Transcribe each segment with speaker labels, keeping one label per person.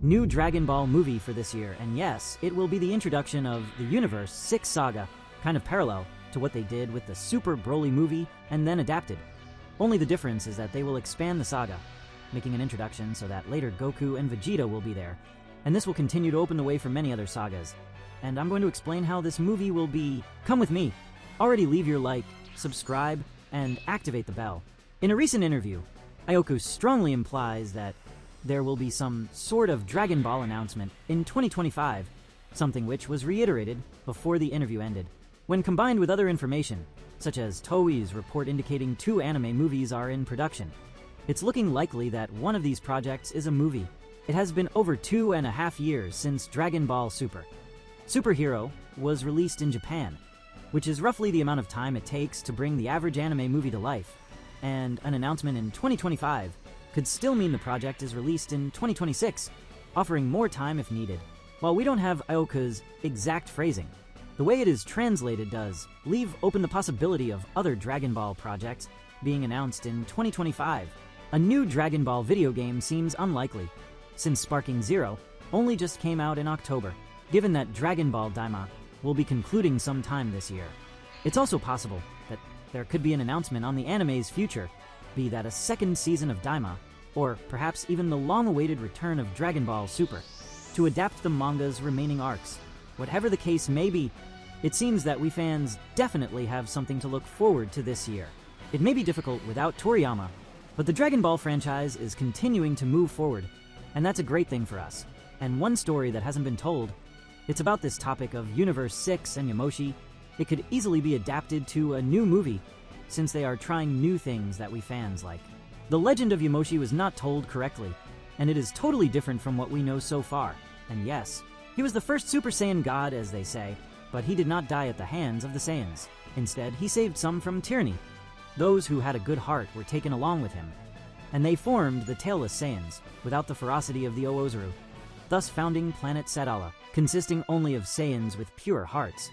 Speaker 1: new Dragon Ball movie for this year, and yes, it will be the introduction of the Universe 6 saga, kind of parallel to what they did with the Super Broly movie and then adapted. Only the difference is that they will expand the saga, making an introduction so that later Goku and Vegeta will be there, and this will continue to open the way for many other sagas. And I'm going to explain how this movie will be. Come with me. Already leave your like, subscribe, and activate the bell. In a recent interview, Ioku strongly implies that there will be some sort of Dragon Ball announcement in 2025, something which was reiterated before the interview ended. When combined with other information, such as Toei's report indicating 2 anime movies are in production, it's looking likely that one of these projects is a movie. It has been over 2.5 years since Dragon Ball Super. Super Hero was released in Japan, which is roughly the amount of time it takes to bring the average anime movie to life, and an announcement in 2025 could still mean the project is released in 2026, offering more time if needed. While we don't have Ioku's exact phrasing, the way it is translated does leave open the possibility of other Dragon Ball projects being announced in 2025. A new Dragon Ball video game seems unlikely, since Sparking Zero only just came out in October, given that Dragon Ball Daima will be concluding sometime this year. It's also possible that there could be an announcement on the anime's future, be that a second season of Daima, or perhaps even the long-awaited return of Dragon Ball Super, to adapt the manga's remaining arcs. Whatever the case may be, it seems that we fans definitely have something to look forward to this year. It may be difficult without Toriyama, but the Dragon Ball franchise is continuing to move forward, and that's a great thing for us. And one story that hasn't been told, it's about this topic of Universe 6 and Yamoshi. It could easily be adapted to a new movie, since they are trying new things that we fans like. The legend of Yamoshi was not told correctly, and it is totally different from what we know so far. And yes, he was the first Super Saiyan god, as they say, but he did not die at the hands of the Saiyans. Instead, he saved some from tyranny. Those who had a good heart were taken along with him, and they formed the Tailless Saiyans, without the ferocity of the Oozuru, thus founding planet Sadala, consisting only of Saiyans with pure hearts.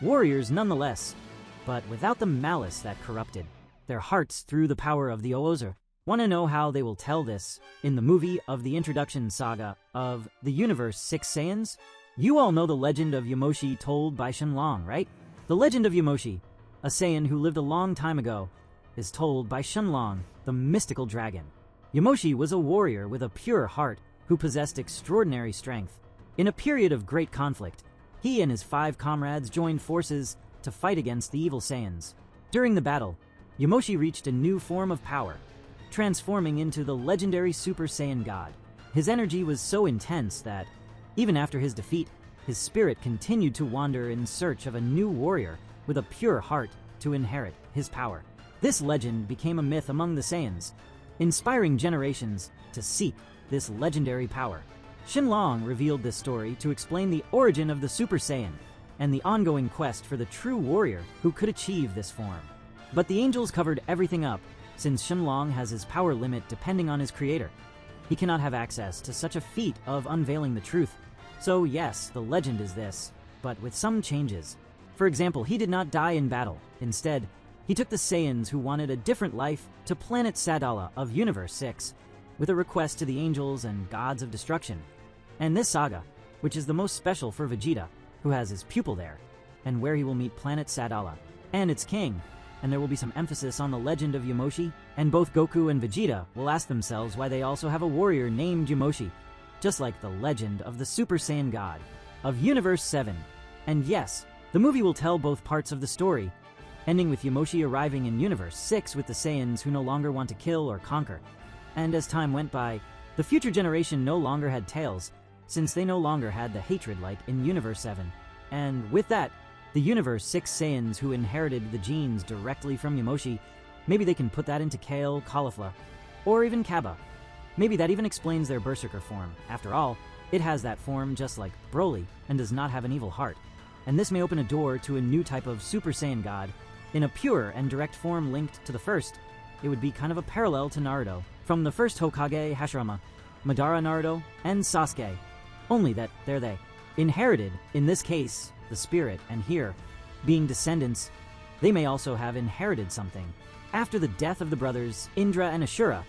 Speaker 1: Warriors nonetheless, but without the malice that corrupted their hearts through the power of the Oozuru. Want to know how they will tell this in the movie of the introduction saga of the Universe 6 Saiyans? You all know the legend of Yamoshi told by Shenlong, right? The legend of Yamoshi, a Saiyan who lived a long time ago, is told by Shenlong, the mystical dragon. Yamoshi was a warrior with a pure heart who possessed extraordinary strength. In a period of great conflict, he and his 5 comrades joined forces to fight against the evil Saiyans. During the battle, Yamoshi reached a new form of power, transforming into the legendary Super Saiyan God. His energy was so intense that, even after his defeat, his spirit continued to wander in search of a new warrior with a pure heart to inherit his power. This legend became a myth among the Saiyans, inspiring generations to seek this legendary power. Shenlong revealed this story to explain the origin of the Super Saiyan and the ongoing quest for the true warrior who could achieve this form. But the angels covered everything up, since Shenlong has his power limit depending on his creator. He cannot have access to such a feat of unveiling the truth. So yes, the legend is this, but with some changes. For example, he did not die in battle. Instead, he took the Saiyans who wanted a different life to planet Sadala of Universe 6, with a request to the angels and gods of destruction. And this saga, which is the most special for Vegeta, who has his pupil there, and where he will meet planet Sadala, and its king, and there will be some emphasis on the legend of Yamoshi, and both Goku and Vegeta will ask themselves why they also have a warrior named Yamoshi, just like the legend of the Super Saiyan God of Universe 7. And yes, the movie will tell both parts of the story, ending with Yamoshi arriving in Universe 6 with the Saiyans who no longer want to kill or conquer. And as time went by, the future generation no longer had tails, since they no longer had the hatred like in Universe 7. And with that, the Universe 6 Saiyans who inherited the genes directly from Yamoshi, maybe they can put that into Kale, Caulifla, or even Kaba. Maybe that even explains their Berserker form. After all, it has that form just like Broly and does not have an evil heart. And this may open a door to a new type of Super Saiyan God in a pure and direct form linked to the first. It would be kind of a parallel to Naruto, from the first Hokage Hashirama, Madara Naruto, and Sasuke. Only that they're they inherited, in this case, the spirit, and here, being descendants, they may also have inherited something. After the death of the brothers Indra and Ashura,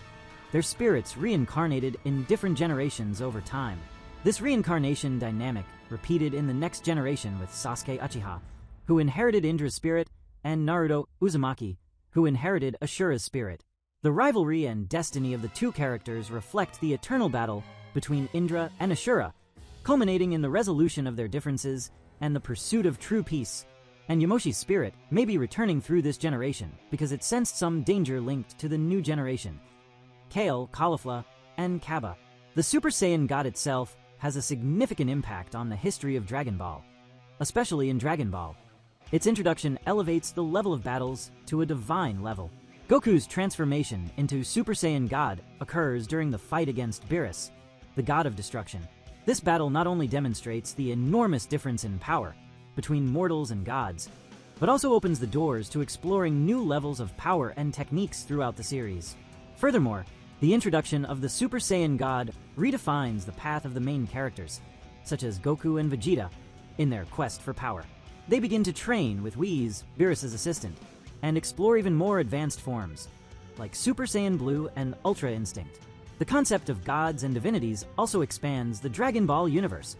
Speaker 1: their spirits reincarnated in different generations over time. This reincarnation dynamic repeated in the next generation with Sasuke Uchiha, who inherited Indra's spirit, and Naruto Uzumaki, who inherited Ashura's spirit. The rivalry and destiny of the two characters reflect the eternal battle between Indra and Ashura, culminating in the resolution of their differences and the pursuit of true peace. And Yamoshi's spirit may be returning through this generation because it sensed some danger linked to the new generation. Kale, Caulifla, and Kaba. The Super Saiyan God itself has a significant impact on the history of Dragon Ball, especially in Dragon Ball. Its introduction elevates the level of battles to a divine level. Goku's transformation into Super Saiyan God occurs during the fight against Beerus, the god of destruction. This battle not only demonstrates the enormous difference in power between mortals and gods, but also opens the doors to exploring new levels of power and techniques throughout the series. Furthermore, the introduction of the Super Saiyan God redefines the path of the main characters, such as Goku and Vegeta, in their quest for power. They begin to train with Whis, Beerus' assistant, and explore even more advanced forms, like Super Saiyan Blue and Ultra Instinct. The concept of gods and divinities also expands the Dragon Ball universe,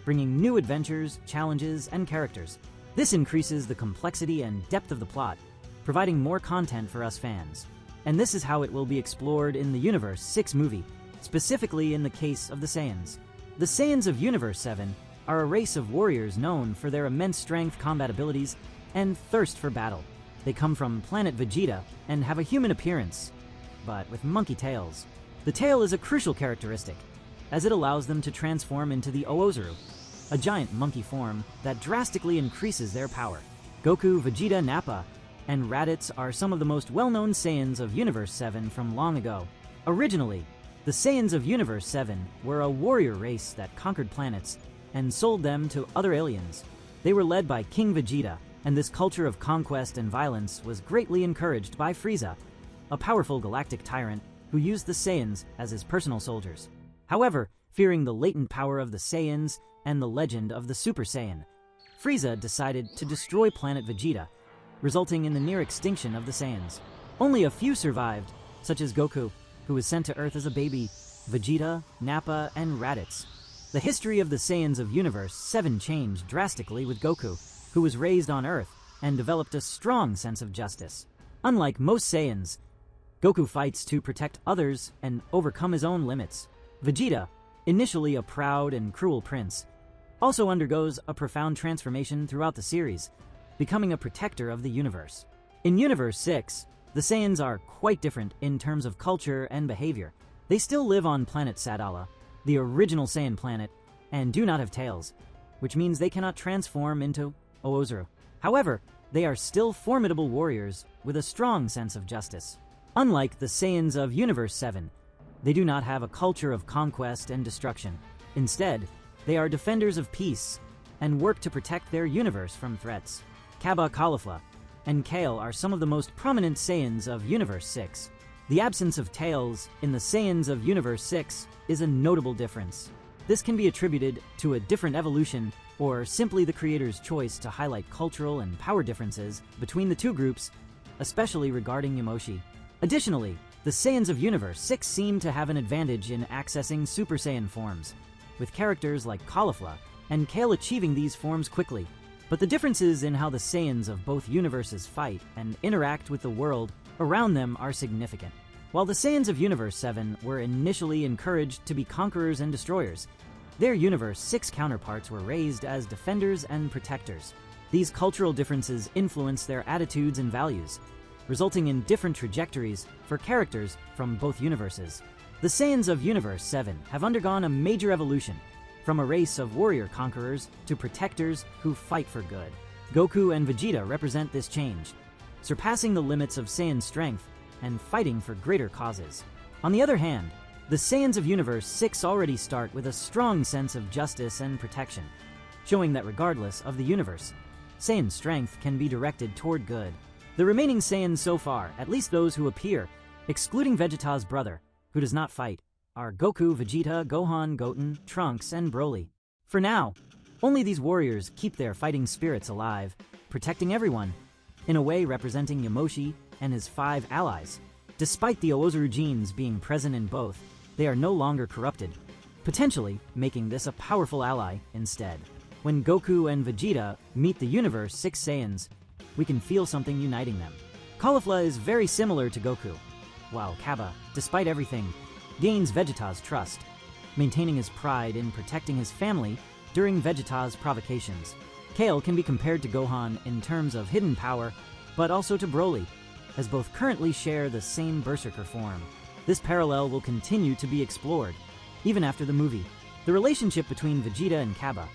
Speaker 1: bringing new adventures, challenges, and characters. This increases the complexity and depth of the plot, providing more content for us fans. And this is how it will be explored in the Universe 6 movie, specifically in the case of the Saiyans. The Saiyans of Universe 7 are a race of warriors known for their immense strength, combat abilities, and thirst for battle. They come from planet Vegeta and have a human appearance, but with monkey tails. The tail is a crucial characteristic, as it allows them to transform into the Oozuru, a giant monkey form that drastically increases their power. Goku, Vegeta, Nappa, and Raditz are some of the most well-known Saiyans of Universe 7 from long ago. Originally, the Saiyans of Universe 7 were a warrior race that conquered planets and sold them to other aliens. They were led by King Vegeta, and this culture of conquest and violence was greatly encouraged by Frieza, a powerful galactic tyrant who used the Saiyans as his personal soldiers. However, fearing the latent power of the Saiyans and the legend of the Super Saiyan, Frieza decided to destroy planet Vegeta, resulting in the near extinction of the Saiyans. Only a few survived, such as Goku, who was sent to Earth as a baby, Vegeta, Nappa, and Raditz. The history of the Saiyans of Universe 7 changed drastically with Goku, who was raised on Earth and developed a strong sense of justice. Unlike most Saiyans, Goku fights to protect others and overcome his own limits. Vegeta, initially a proud and cruel prince, also undergoes a profound transformation throughout the series, becoming a protector of the universe. In Universe 6, the Saiyans are quite different in terms of culture and behavior. They still live on planet Sadala, the original Saiyan planet, and do not have tails, which means they cannot transform into Oozuru. However, they are still formidable warriors with a strong sense of justice. Unlike the Saiyans of Universe 7, they do not have a culture of conquest and destruction. Instead, they are defenders of peace and work to protect their universe from threats. Kaba, Caulifla, and Kale are some of the most prominent Saiyans of Universe 6. The absence of tails in the Saiyans of Universe 6 is a notable difference. This can be attributed to a different evolution or simply the creator's choice to highlight cultural and power differences between the two groups, especially regarding Yamoshi. Additionally, the Saiyans of Universe 6 seem to have an advantage in accessing Super Saiyan forms, with characters like Caulifla and Kale achieving these forms quickly. But the differences in how the Saiyans of both universes fight and interact with the world around them are significant. While the Saiyans of Universe 7 were initially encouraged to be conquerors and destroyers, their Universe 6 counterparts were raised as defenders and protectors. These cultural differences influence their attitudes and values, resulting in different trajectories for characters from both universes. The Saiyans of Universe 7 have undergone a major evolution, from a race of warrior conquerors to protectors who fight for good. Goku and Vegeta represent this change, surpassing the limits of Saiyan strength and fighting for greater causes. On the other hand, the Saiyans of Universe 6 already start with a strong sense of justice and protection, showing that regardless of the universe, Saiyan strength can be directed toward good. The remaining Saiyans so far, at least those who appear, excluding Vegeta's brother, who does not fight, are Goku, Vegeta, Gohan, Goten, Trunks, and Broly. For now, only these warriors keep their fighting spirits alive, protecting everyone, in a way representing Yamoshi and his 5 allies. Despite the Oozuru genes being present in both, they are no longer corrupted, potentially making this a powerful ally instead. When Goku and Vegeta meet the Universe 6 Saiyans, we can feel something uniting them. Caulifla is very similar to Goku, while Cabba, despite everything, gains Vegeta's trust, maintaining his pride in protecting his family during Vegeta's provocations. Kale can be compared to Gohan in terms of hidden power, but also to Broly, as both currently share the same Berserker form. This parallel will continue to be explored, even after the movie. The relationship between Vegeta and Cabba,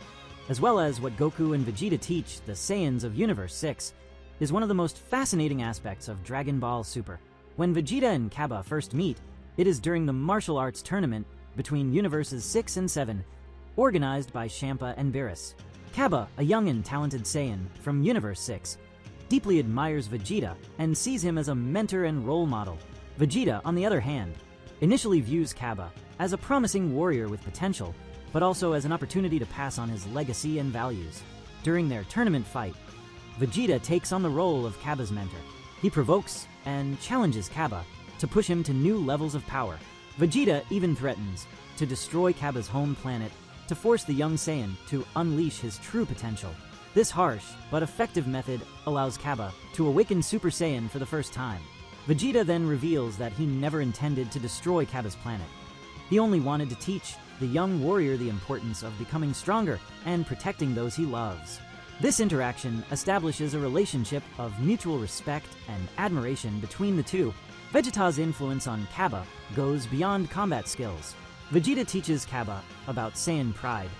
Speaker 1: as well as what Goku and Vegeta teach the Saiyans of Universe 6, is one of the most fascinating aspects of Dragon Ball Super. When Vegeta and Cabba first meet, it is during the martial arts tournament between Universes 6 and 7, organized by Champa and Beerus. Cabba, a young and talented Saiyan from Universe 6, deeply admires Vegeta and sees him as a mentor and role model. Vegeta, on the other hand, initially views Cabba as a promising warrior with potential, but also as an opportunity to pass on his legacy and values. During their tournament fight, Vegeta takes on the role of Cabba's mentor. He provokes and challenges Cabba to push him to new levels of power. Vegeta even threatens to destroy Cabba's home planet to force the young Saiyan to unleash his true potential. This harsh but effective method allows Cabba to awaken Super Saiyan for the first time. Vegeta then reveals that he never intended to destroy Cabba's planet. He only wanted to teach the young warrior the importance of becoming stronger and protecting those he loves. This interaction establishes a relationship of mutual respect and admiration between the two. Vegeta's influence on Cabba goes beyond combat skills. Vegeta teaches Cabba about Saiyan pride,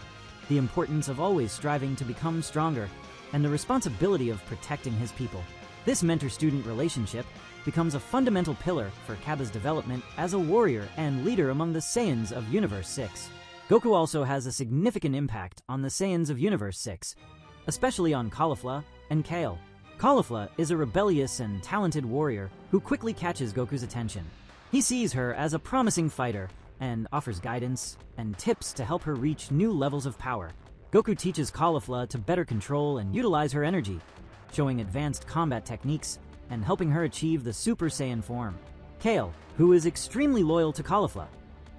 Speaker 1: the importance of always striving to become stronger, and the responsibility of protecting his people. This mentor-student relationship becomes a fundamental pillar for Cabba's development as a warrior and leader among the Saiyans of Universe 6. Goku also has a significant impact on the Saiyans of Universe 6, especially on Caulifla and Kale. Caulifla is a rebellious and talented warrior who quickly catches Goku's attention. He sees her as a promising fighter and offers guidance and tips to help her reach new levels of power. Goku teaches Caulifla to better control and utilize her energy, showing advanced combat techniques and helping her achieve the Super Saiyan form. Kale, who is extremely loyal to Caulifla,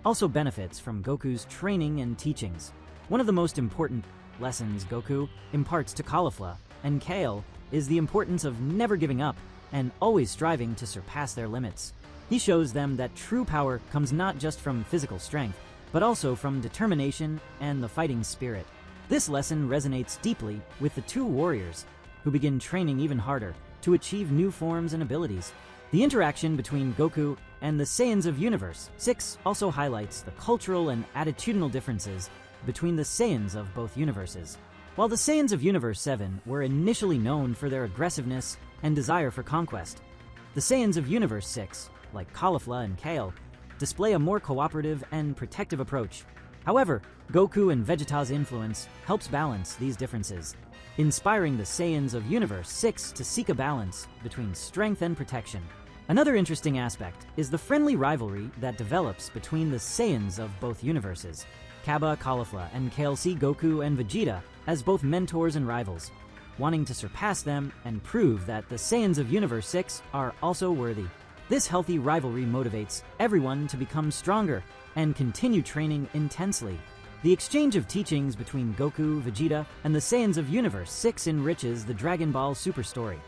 Speaker 1: also benefits from Goku's training and teachings. One of the most important lessons Goku imparts to Caulifla and Kale is the importance of never giving up and always striving to surpass their limits. He shows them that true power comes not just from physical strength, but also from determination and the fighting spirit. This lesson resonates deeply with the two warriors, who begin training even harder to achieve new forms and abilities. The interaction between Goku and the Saiyans of Universe 6 also highlights the cultural and attitudinal differences between the Saiyans of both universes. While the Saiyans of Universe 7 were initially known for their aggressiveness and desire for conquest, the Saiyans of Universe 6, like Caulifla and Kale, display a more cooperative and protective approach. However, Goku and Vegeta's influence helps balance these differences, inspiring the Saiyans of Universe 6 to seek a balance between strength and protection. Another interesting aspect is the friendly rivalry that develops between the Saiyans of both universes. Cabba, Caulifla, and Kale see Goku and Vegeta as both mentors and rivals, wanting to surpass them and prove that the Saiyans of Universe 6 are also worthy. This healthy rivalry motivates everyone to become stronger and continue training intensely. The exchange of teachings between Goku, Vegeta, and the Saiyans of Universe 6 enriches the Dragon Ball Super story,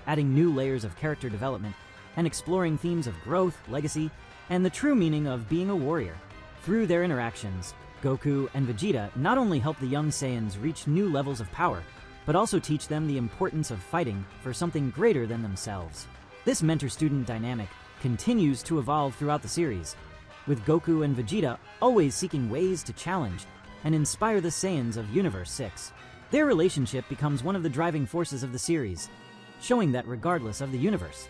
Speaker 1: adding new layers of character development and exploring themes of growth, legacy, and the true meaning of being a warrior. Through their interactions, Goku and Vegeta not only help the young Saiyans reach new levels of power, but also teach them the importance of fighting for something greater than themselves. This mentor-student dynamic continues to evolve throughout the series, with Goku and Vegeta always seeking ways to challenge and inspire the Saiyans of Universe 6. Their relationship becomes one of the driving forces of the series, showing that regardless of the universe,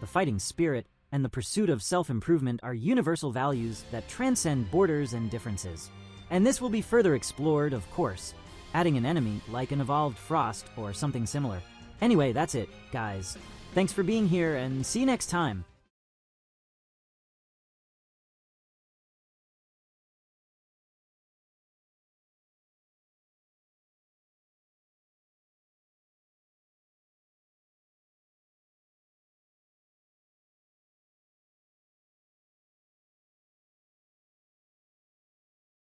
Speaker 1: the fighting spirit and the pursuit of self-improvement are universal values that transcend borders and differences. And this will be further explored, of course, adding an enemy like an evolved Frost or something similar. Anyway, that's it, guys. Thanks for being here, and see you next time.